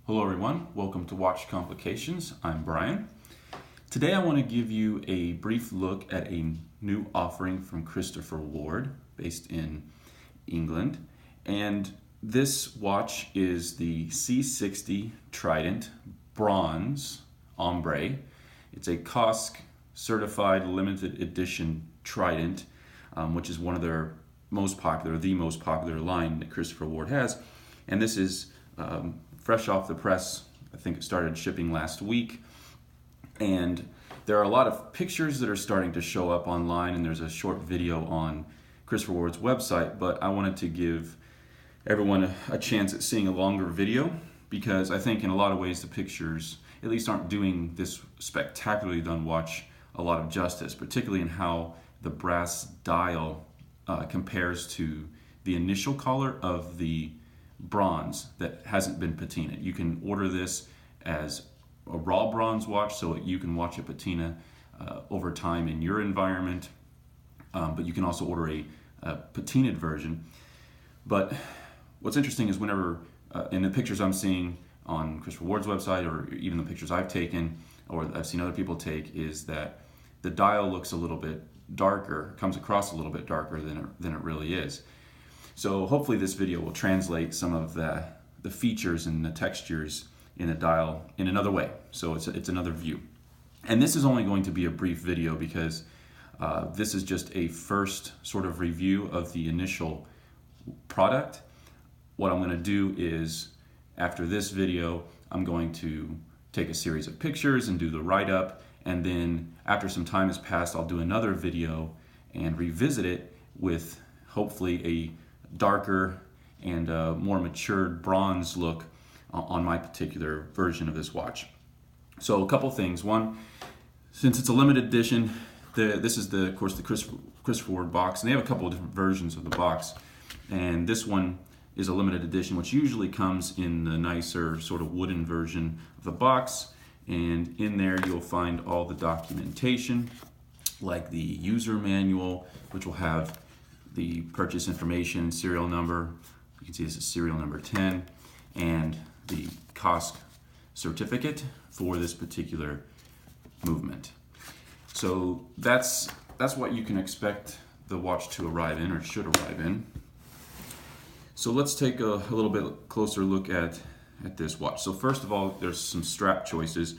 Hello everyone, welcome to Watch Complications. I'm Brian. Today I want to give you a brief look at a new offering from Christopher Ward based in England. And this watch is the C60 Trident Bronze Ombre. It's a COSC certified limited edition Trident, which is one of their most popular, the most popular line that Christopher Ward has. And this is fresh off the press. I think it started shipping last week, and there are a lot of pictures that are starting to show up online, and there's a short video on Christopher Ward's website, but I wanted to give everyone a chance at seeing a longer video because I think in a lot of ways the pictures at least aren't doing this spectacularly done watch a lot of justice, particularly in how the brass dial compares to the initial color of the bronze that hasn't been patinaed. You can order this as a raw bronze watch so you can watch a patina over time in your environment, but you can also order a patinaed version. But what's interesting is whenever in the pictures I'm seeing on Christopher Ward's website, or even the pictures I've taken or I've seen other people take, is that the dial looks a little bit darker, comes across a little bit darker than it really is. So hopefully this video will translate some of the features and the textures in the dial in another way. So it's another view. And this is only going to be a brief video because this is just a first sort of review of the initial product. What I'm going to do is, after this video, I'm going to take a series of pictures and do the write-up, and then after some time has passed, I'll do another video and revisit it with hopefully a darker and more matured bronze look on my particular version of this watch. So a couple things. One, since it's a limited edition, this is of course the Christopher Ward box, and they have a couple of different versions of the box, and this one is a limited edition, which usually comes in the nicer sort of wooden version of the box, and in there you'll find all the documentation, like the user manual, which will have the purchase information, serial number. You can see this is serial number 10, and the COSC certificate for this particular movement. So that's what you can expect the watch to arrive in, or should arrive in. So let's take a little bit closer look at this watch. So first of all, there's some strap choices.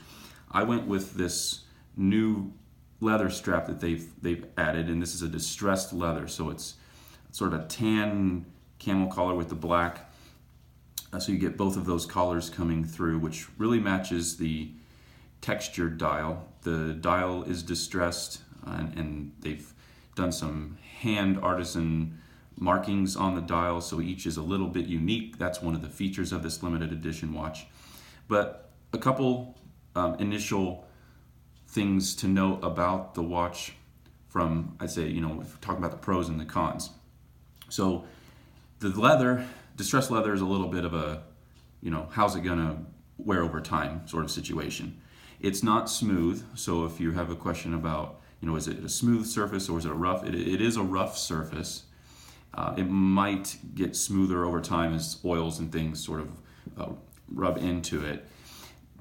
I went with this new leather strap that they've added, and this is a distressed leather, so it's sort of a tan camel collar with the black, so you get both of those collars coming through, which really matches the textured dial. The dial is distressed, and they've done some hand artisan markings on the dial, so each is a little bit unique. That's one of the features of this limited edition watch. But a couple initial things to note about the watch from, I'd say, if we're talking about the pros and the cons. So the leather, distressed leather, is a little bit of a, how's it gonna wear over time sort of situation. It's not smooth, so if you have a question about, is it a smooth surface or is it a rough, it is a rough surface. It might get smoother over time as oils and things sort of rub into it.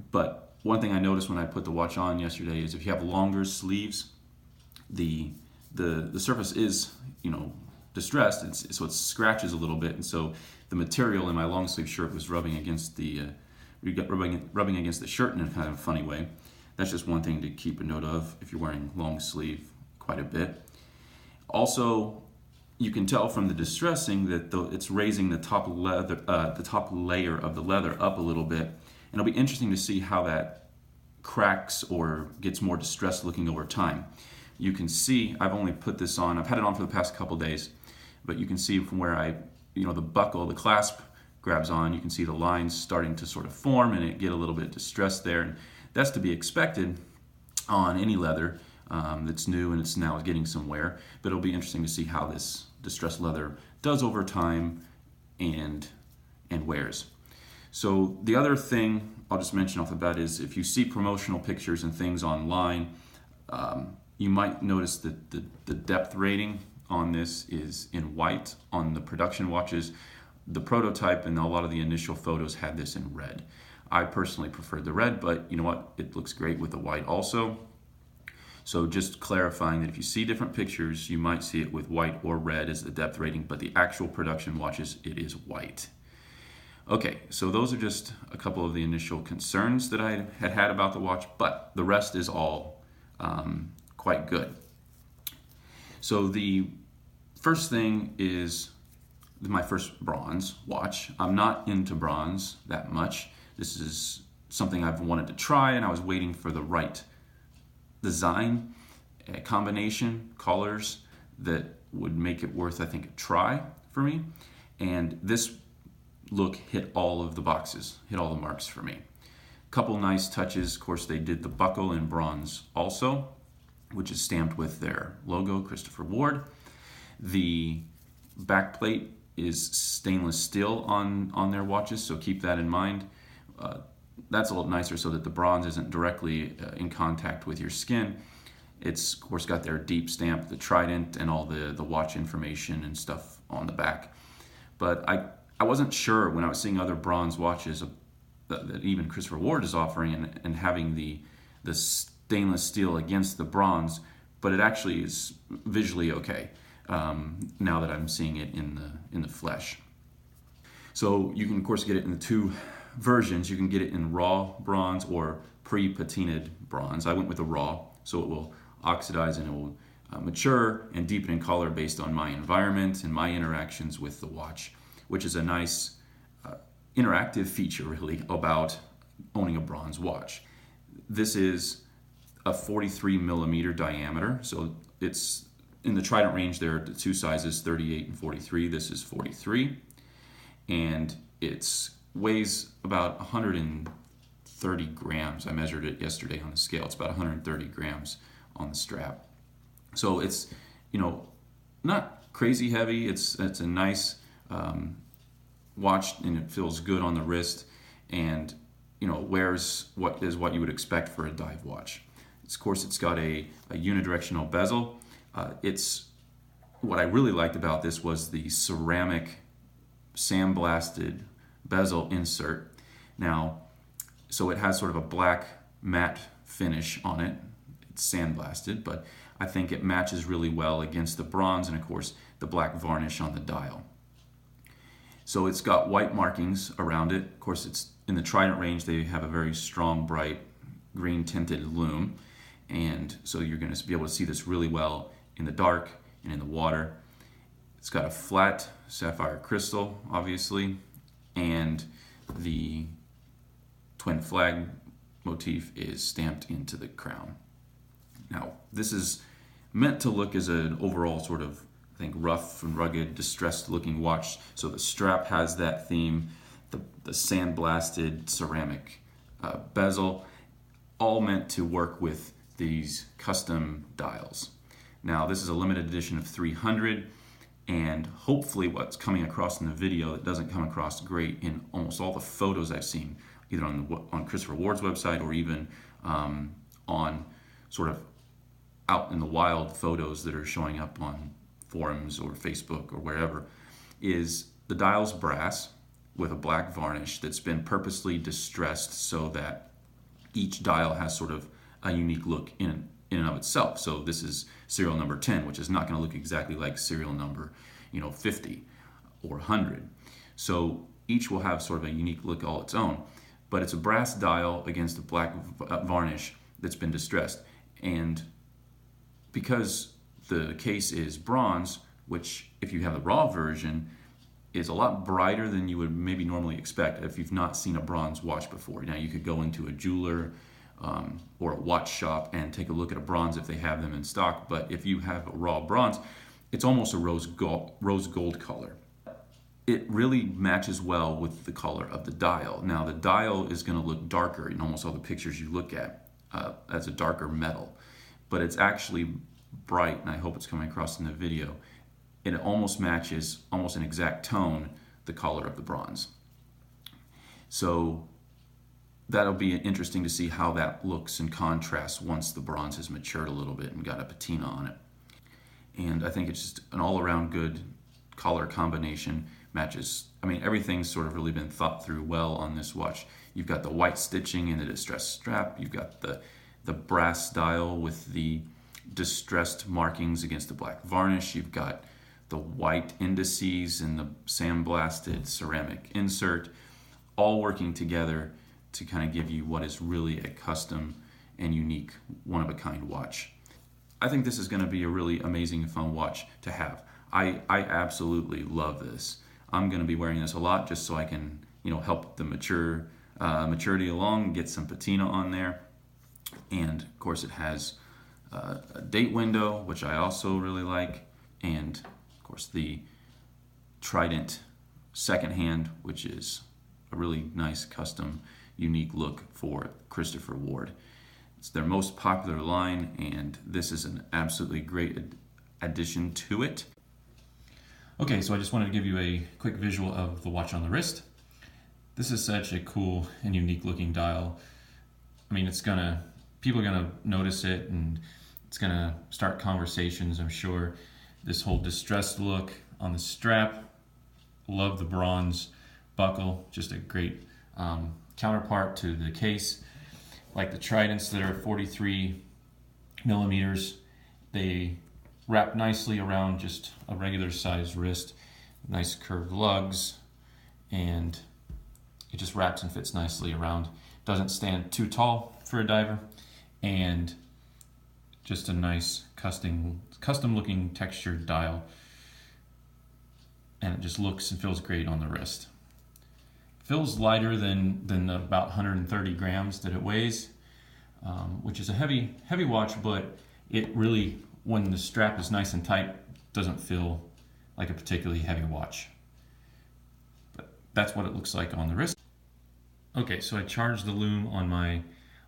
But one thing I noticed when I put the watch on yesterday is if you have longer sleeves, the surface is, distressed, so it scratches a little bit, and so the material in my long sleeve shirt was rubbing against the shirt in a kind of funny way. That's just one thing to keep a note of if you're wearing long sleeve quite a bit. Also, you can tell from the distressing that it's raising the top layer of the leather up a little bit, and it'll be interesting to see how that cracks or gets more distressed looking over time. You can see I've only put this on, I've had it on for the past couple days, but you can see from where the buckle, the clasp grabs on, you can see the lines starting to sort of form and it get a little bit distressed there, and that's to be expected on any leather that's new and it's now getting some wear. But it'll be interesting to see how this distressed leather does over time and wears. So the other thing I'll just mention off the bat is if you see promotional pictures and things online, you might notice that the depth rating on this is in white. On the production watches, the prototype and a lot of the initial photos had this in red. I personally preferred the red, but you know what? It looks great with the white also. So just clarifying that if you see different pictures, you might see it with white or red as the depth rating, but the actual production watches, it is white. Okay, so those are just a couple of the initial concerns that I had about the watch, but the rest is all quite good. So the first thing is my first bronze watch. I'm not into bronze that much. This is something I've wanted to try, and I was waiting for the right design, combination, colors that would make it worth, I think, a try for me. And this look hit all of the boxes, hit all the marks for me. Couple nice touches. Of course, they did the buckle in bronze also, which is stamped with their logo, Christopher Ward. The back plate is stainless steel on their watches, so keep that in mind. That's a little nicer so that the bronze isn't directly in contact with your skin. It's, of course, got their deep stamp, the Trident, and all the watch information and stuff on the back. But I wasn't sure when I was seeing other bronze watches that even Christopher Ward is offering and having the stainless steel against the bronze, but it actually is visually okay now that I'm seeing it in the flesh. So you can, of course, get it in the two versions. You can get it in raw bronze or pre-patinaed bronze. I went with the raw, so it will oxidize and it will mature and deepen in color based on my environment and my interactions with the watch, which is a nice interactive feature really about owning a bronze watch. This is a 43 millimeter diameter, so it's in the Trident range. There are two sizes, 38 and 43. This is 43, and it weighs about 130 grams. I measured it yesterday on the scale. It's about 130 grams on the strap. So it's, not crazy heavy. It's a nice watch, and it feels good on the wrist, and wears what you would expect for a dive watch. Of course, it's got a unidirectional bezel. What I really liked about this was the ceramic sandblasted bezel insert. Now, so it has sort of a black matte finish on it. It's sandblasted, but I think it matches really well against the bronze and, of course, the black varnish on the dial. So it's got white markings around it. Of course, it's in the Trident range. They have a very strong, bright green tinted lume, and so you're going to be able to see this really well in the dark and in the water. It's got a flat sapphire crystal, obviously, and the twin flag motif is stamped into the crown. Now, this is meant to look as an overall sort of, I think, rough and rugged, distressed looking watch. So the strap has that theme, the sandblasted ceramic bezel, all meant to work with these custom dials. Now, this is a limited edition of 300, and hopefully what's coming across in the video that doesn't come across great in almost all the photos I've seen, either on Christopher Ward's website or even on sort of out in the wild photos that are showing up on forums or Facebook or wherever, is the dial's brass with a black varnish that's been purposely distressed so that each dial has sort of a unique look in and of itself. So this is serial number 10, which is not going to look exactly like serial number 50 or 100. So each will have sort of a unique look all its own, but it's a brass dial against a black varnish that's been distressed. And because the case is bronze, which if you have the raw version is a lot brighter than you would maybe normally expect if you've not seen a bronze watch before. Now, you could go into a jeweler or a watch shop and take a look at a bronze if they have them in stock, but if you have a raw bronze, it's almost a rose gold color. It really matches well with the color of the dial. Now, the dial is going to look darker in almost all the pictures you look at as a darker metal, but it's actually bright, and I hope it's coming across in the video. It almost matches, almost an exact tone, the color of the bronze. So that'll be interesting to see how that looks in contrast once the bronze has matured a little bit and got a patina on it. And I think it's just an all-around good color combination. matches. I mean, everything's sort of really been thought through well on this watch. You've got the white stitching and the distressed strap. You've got the brass dial with the distressed markings against the black varnish. You've got the white indices and the sandblasted ceramic insert, all working together to kind of give you what is really a custom and unique, one-of-a-kind watch. I think this is going to be a really amazing and fun watch to have. I absolutely love this. I'm going to be wearing this a lot just so I can, help the maturity along, get some patina on there. And of course it has a date window, which I also really like, and of course the Trident second hand, which is a really nice custom unique look for Christopher Ward. It's their most popular line, and this is an absolutely great addition to it. Okay, so I just wanted to give you a quick visual of the watch on the wrist. This is such a cool and unique looking dial. I mean, people are gonna notice it, and it's gonna start conversations, I'm sure. This whole distressed look on the strap. Love the bronze buckle, just a great counterpart to the case. Like the Tridents that are 43 millimeters, they wrap nicely around just a regular size wrist, nice curved lugs, and it just wraps and fits nicely around. Doesn't stand too tall for a diver, and just a nice custom looking textured dial, and it just looks and feels great on the wrist. Feels lighter than the about 130 grams that it weighs, which is a heavy watch, but it really, when the strap is nice and tight, doesn't feel like a particularly heavy watch. But that's what it looks like on the wrist. Okay, so I charged the Lume on my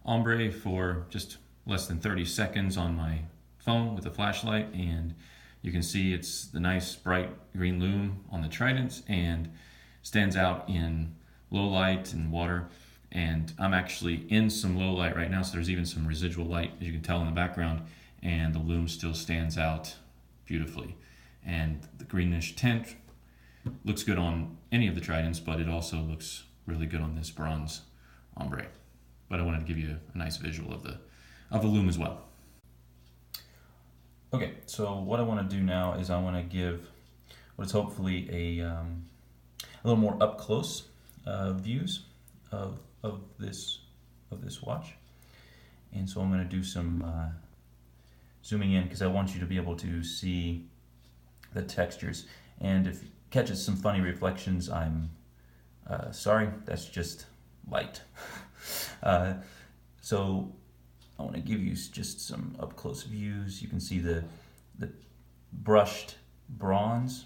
Ombre for just less than 30 seconds on my phone with a flashlight, and you can see it's the nice bright green Lume on the Tridents and stands out in low light and water. And I'm actually in some low light right now, so there's even some residual light, as you can tell in the background, and the Lume still stands out beautifully. And the greenish tint looks good on any of the Tridents, but it also looks really good on this bronze Ombre. But I wanted to give you a nice visual of the Lume as well. Okay, so what I want to do now is I want to give what is hopefully a little more up close views of this watch, and so I'm going to do some zooming in because I want you to be able to see the textures. And if it catches some funny reflections, I'm sorry, that's just light. So I want to give you just some up close views. You can see the brushed bronze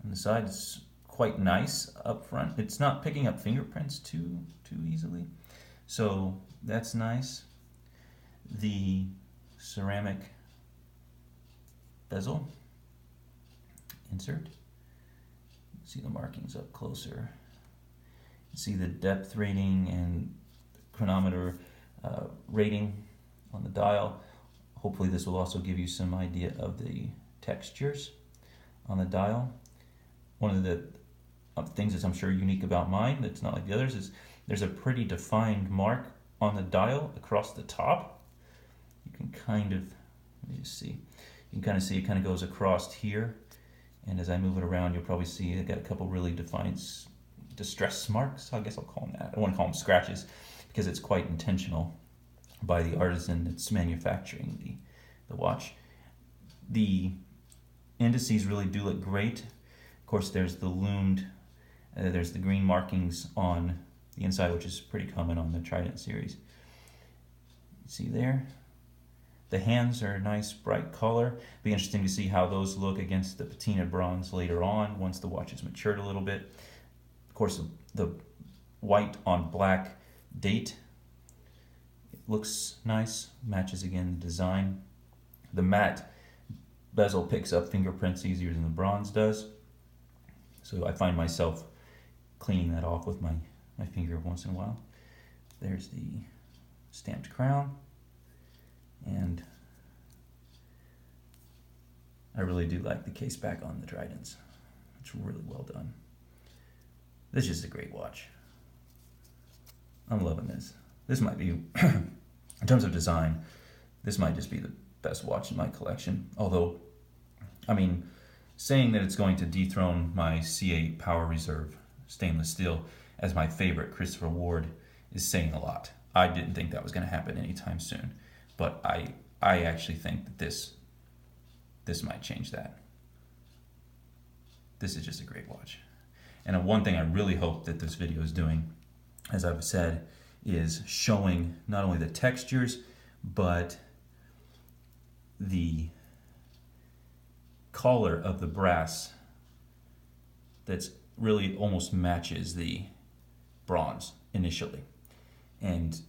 on the side. It's quite nice up front. It's not picking up fingerprints too easily, so that's nice. The ceramic bezel insert. See the markings up closer. You see the depth rating and chronometer rating on the dial. Hopefully this will also give you some idea of the textures on the dial. One of the things that's I'm sure unique about mine that's not like the others is there's a pretty defined mark on the dial across the top. You can kind of, let me just see, you can kind of see it kind of goes across here, and as I move it around you'll probably see it got a couple really defined distress marks. I guess I'll call them that. I want to call them scratches because it's quite intentional by the artisan that's manufacturing the watch. The indices really do look great. Of course, there's the lumed, there's the green markings on the inside, which is pretty common on the Trident series. You see there? The hands are a nice bright color. Be interesting to see how those look against the patina bronze later on once the watch has matured a little bit. Of course, the white on black date, it looks nice, matches again the design. The matte bezel picks up fingerprints easier than the bronze does, so I find myself cleaning that off with my finger once in a while. There's the stamped crown, and I really do like the case back on the Tridents. It's really well done. This is just a great watch. I'm loving this. This might be, in terms of design, this might just be the best watch in my collection. Although, I mean, saying that it's going to dethrone my C8 Power Reserve stainless steel as my favorite Christopher Ward is saying a lot. I didn't think that was going to happen anytime soon, but I actually think that this might change that. This is just a great watch. And one thing I really hope that this video is doing, as I've said, is showing not only the textures, but the color of the brass that's really almost matches the bronze initially. And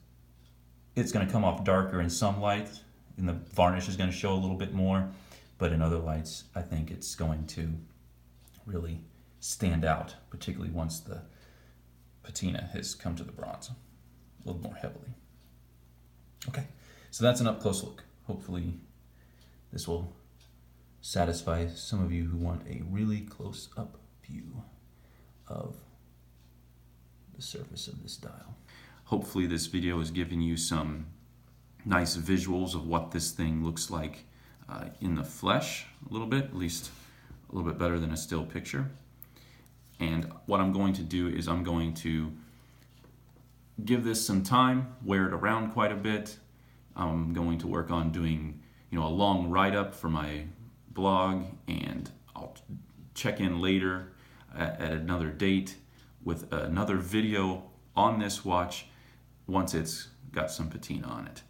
it's going to come off darker in some lights, and the varnish is going to show a little bit more, but in other lights I think it's going to really stand out, particularly once the patina has come to the bronze a little more heavily. Okay, so that's an up-close look. Hopefully this will satisfy some of you who want a really close-up view of the surface of this dial. Hopefully this video is giving you some nice visuals of what this thing looks like in the flesh a little bit, at least a little bit better than a still picture. And what I'm going to do is I'm going to give this some time, wear it around quite a bit. I'm going to work on doing, a long write-up for my blog, and I'll check in later at another date with another video on this watch once it's got some patina on it.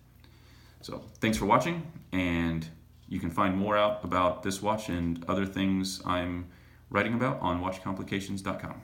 So thanks for watching, and you can find more out about this watch and other things I'm writing about on watchcomplications.com.